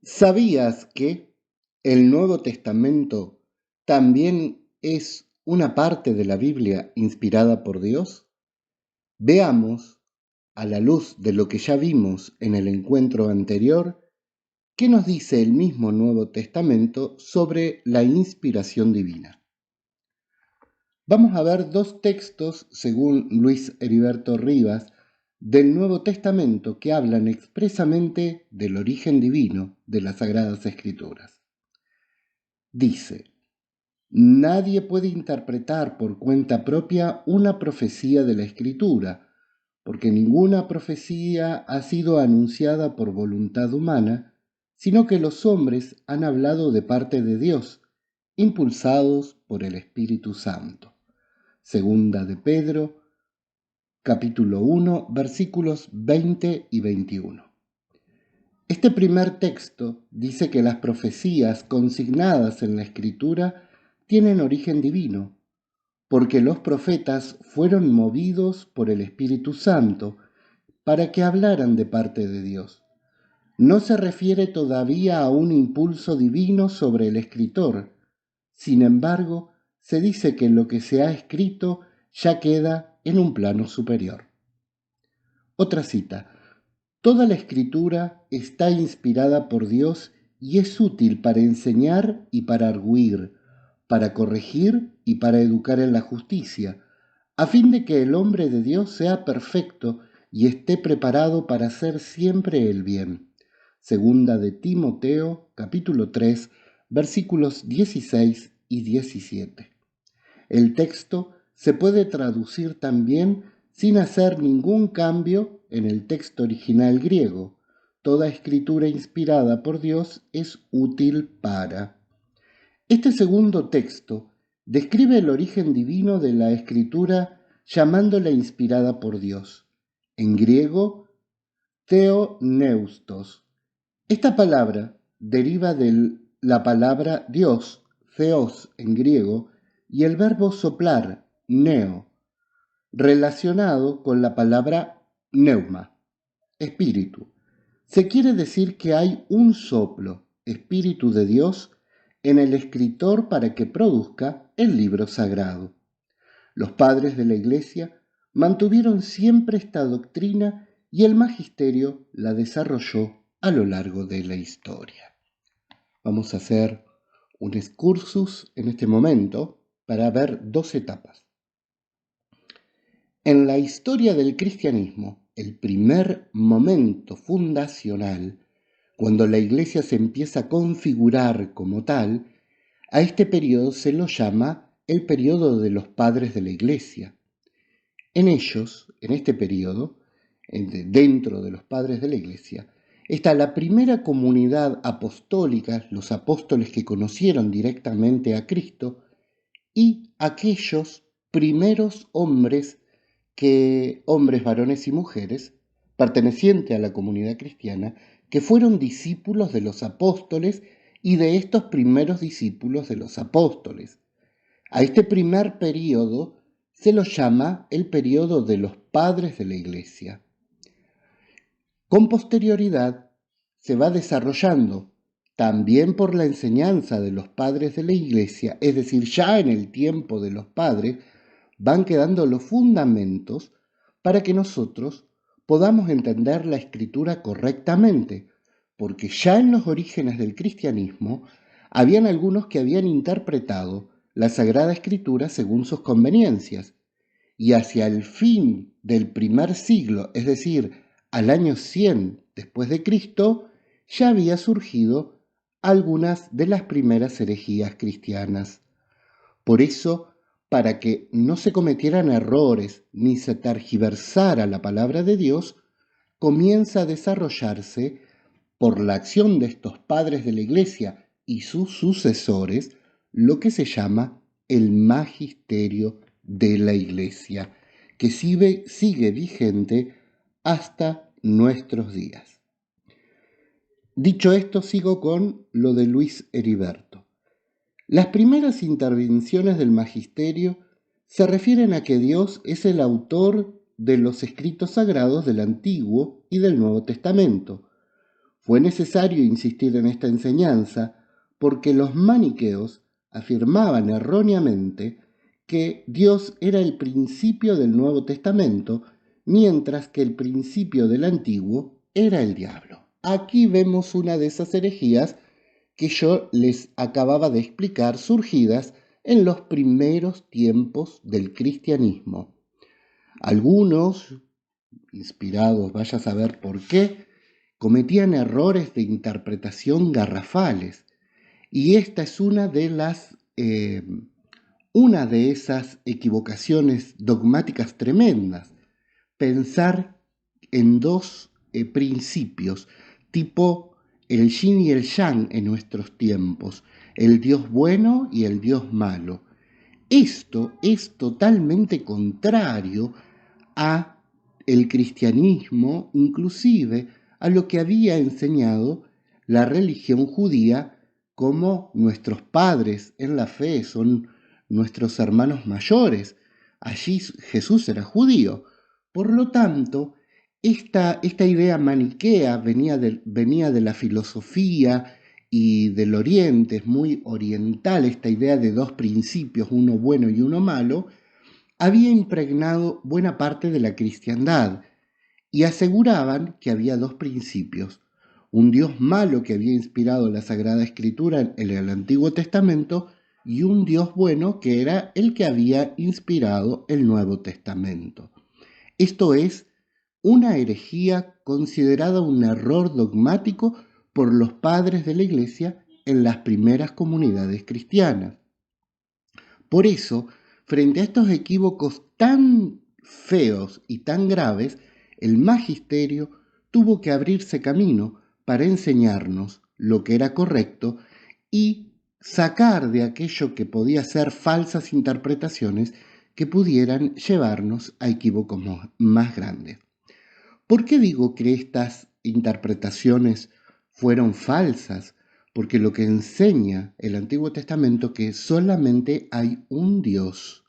¿Sabías que el Nuevo Testamento también es una parte de la Biblia inspirada por Dios? Veamos, a la luz de lo que ya vimos en el encuentro anterior, qué nos dice el mismo Nuevo Testamento sobre la inspiración divina. Vamos a ver dos textos, según Luis Heriberto Rivas, del Nuevo Testamento que hablan expresamente del origen divino de las Sagradas Escrituras. Dice: nadie puede interpretar por cuenta propia una profecía de la Escritura, porque ninguna profecía ha sido anunciada por voluntad humana, sino que los hombres han hablado de parte de Dios, impulsados por el Espíritu Santo. Segunda de Pedro, capítulo 1, versículos 20 y 21. Este primer texto dice que las profecías consignadas en la Escritura tienen origen divino, porque los profetas fueron movidos por el Espíritu Santo para que hablaran de parte de Dios. No se refiere todavía a un impulso divino sobre el escritor. Sin embargo, se dice que lo que se ha escrito ya queda en un plano superior. Otra cita: toda la Escritura está inspirada por Dios y es útil para enseñar y para argüir, para corregir y para educar en la justicia, a fin de que el hombre de Dios sea perfecto y esté preparado para hacer siempre el bien. Segunda de Timoteo, capítulo 3, versículos 16 y 17. El texto se puede traducir también sin hacer ningún cambio en el texto original griego. Toda escritura inspirada por Dios es útil para. Este segundo texto describe el origen divino de la escritura llamándola inspirada por Dios. En griego, theoneustos. Esta palabra deriva de la palabra Dios, theos en griego, y el verbo soplar, neo, relacionado con la palabra pneuma, espíritu. Se quiere decir que hay un soplo, espíritu de Dios, en el escritor para que produzca el libro sagrado. Los padres de la Iglesia mantuvieron siempre esta doctrina y el magisterio la desarrolló a lo largo de la historia. Vamos a hacer un excursus en este momento para ver dos etapas. En la historia del cristianismo, el primer momento fundacional, cuando la Iglesia se empieza a configurar como tal, a este periodo se lo llama el periodo de los padres de la Iglesia. En ellos, en este periodo, dentro de los padres de la Iglesia, está la primera comunidad apostólica, los apóstoles que conocieron directamente a Cristo, y aquellos primeros hombres varones y mujeres, pertenecientes a la comunidad cristiana, que fueron discípulos de los apóstoles y de estos primeros discípulos de los apóstoles. A este primer periodo se lo llama el periodo de los padres de la Iglesia. Con posterioridad se va desarrollando también por la enseñanza de los padres de la Iglesia, es decir, ya en el tiempo de los padres, van quedando los fundamentos para que nosotros podamos entender la Escritura correctamente, porque ya en los orígenes del cristianismo habían algunos que habían interpretado la Sagrada Escritura según sus conveniencias, y hacia el fin del primer siglo, es decir, al año 100 después de Cristo, ya había surgido algunas de las primeras herejías cristianas. Por eso, para que no se cometieran errores ni se tergiversara la palabra de Dios, comienza a desarrollarse, por la acción de estos padres de la Iglesia y sus sucesores, lo que se llama el magisterio de la Iglesia, que sigue vigente hasta nuestros días. Dicho esto, sigo con lo de Luis Heriberto. Las primeras intervenciones del magisterio se refieren a que Dios es el autor de los escritos sagrados del Antiguo y del Nuevo Testamento. Fue necesario insistir en esta enseñanza porque los maniqueos afirmaban erróneamente que Dios era el principio del Nuevo Testamento, mientras que el principio del Antiguo era el diablo. Aquí vemos una de esas herejías que yo les acababa de explicar, surgidas en los primeros tiempos del cristianismo. Algunos, inspirados, vaya a saber por qué, cometían errores de interpretación garrafales, y esta es una de esas equivocaciones dogmáticas tremendas: pensar en dos principios, tipo el yin y el yang en nuestros tiempos, el Dios bueno y el Dios malo. Esto es totalmente contrario a el cristianismo, inclusive a lo que había enseñado la religión judía, como nuestros padres en la fe son nuestros hermanos mayores. Allí Jesús era judío. Por lo tanto, esta idea maniquea venía de la filosofía y del Oriente, es muy oriental esta idea de dos principios, uno bueno y uno malo, había impregnado buena parte de la cristiandad, y aseguraban que había dos principios: un Dios malo que había inspirado la Sagrada Escritura en el Antiguo Testamento, y un Dios bueno que era el que había inspirado el Nuevo Testamento. Esto es una herejía considerada un error dogmático por los padres de la Iglesia en las primeras comunidades cristianas. Por eso, frente a estos equívocos tan feos y tan graves, el magisterio tuvo que abrirse camino para enseñarnos lo que era correcto y sacar de aquello que podía ser falsas interpretaciones que pudieran llevarnos a equívocos más grandes. ¿Por qué digo que estas interpretaciones fueron falsas? Porque lo que enseña el Antiguo Testamento que solamente hay un Dios.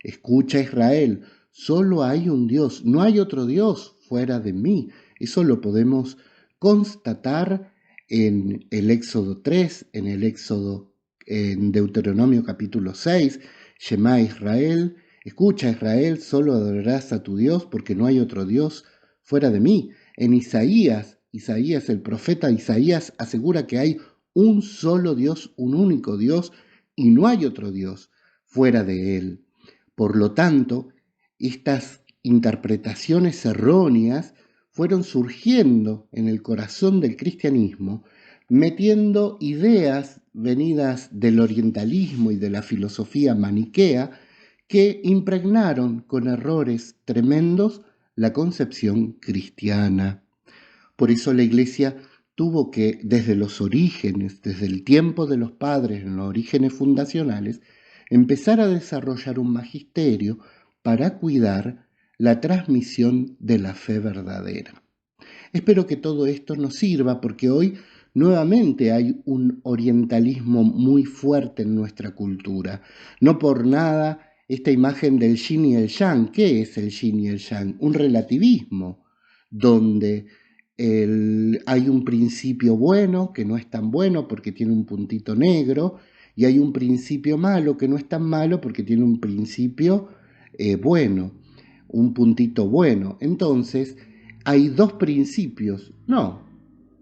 Escucha, Israel, solo hay un Dios, no hay otro Dios fuera de mí. Eso lo podemos constatar en el Éxodo 3, en Deuteronomio capítulo 6, Shema Israel, escucha, Israel, solo adorarás a tu Dios porque no hay otro Dios fuera de mí. En Isaías, el profeta Isaías asegura que hay un solo Dios, un único Dios, y no hay otro Dios fuera de él. Por lo tanto, estas interpretaciones erróneas fueron surgiendo en el corazón del cristianismo, metiendo ideas venidas del orientalismo y de la filosofía maniquea que impregnaron con errores tremendos la concepción cristiana. Por eso la Iglesia tuvo que, desde los orígenes, desde el tiempo de los padres, en los orígenes fundacionales, empezar a desarrollar un magisterio para cuidar la transmisión de la fe verdadera. Espero que todo esto nos sirva, porque hoy nuevamente hay un orientalismo muy fuerte en nuestra cultura. No por nada esta imagen del yin y el yang. ¿Qué es el yin y el yang? Un relativismo donde hay un principio bueno que no es tan bueno porque tiene un puntito negro, y hay un principio malo que no es tan malo porque tiene un principio bueno, un puntito bueno. Entonces, hay dos principios. No,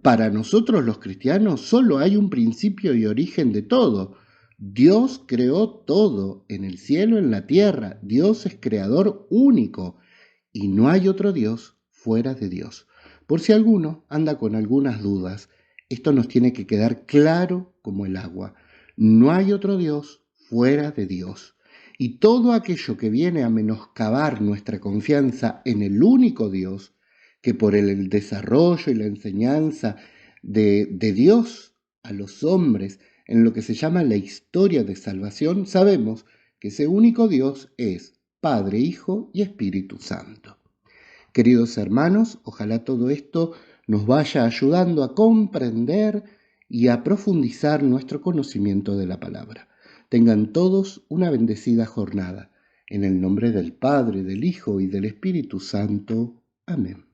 para nosotros los cristianos solo hay un principio y origen de todo. Dios creó todo, en el cielo, en la tierra. Dios es creador único y no hay otro Dios fuera de Dios. Por si alguno anda con algunas dudas, esto nos tiene que quedar claro como el agua. No hay otro Dios fuera de Dios. Y todo aquello que viene a menoscabar nuestra confianza en el único Dios, que por el desarrollo y la enseñanza de Dios a los hombres en lo que se llama la historia de salvación, sabemos que ese único Dios es Padre, Hijo y Espíritu Santo. Queridos hermanos, ojalá todo esto nos vaya ayudando a comprender y a profundizar nuestro conocimiento de la palabra. Tengan todos una bendecida jornada. En el nombre del Padre, del Hijo y del Espíritu Santo. Amén.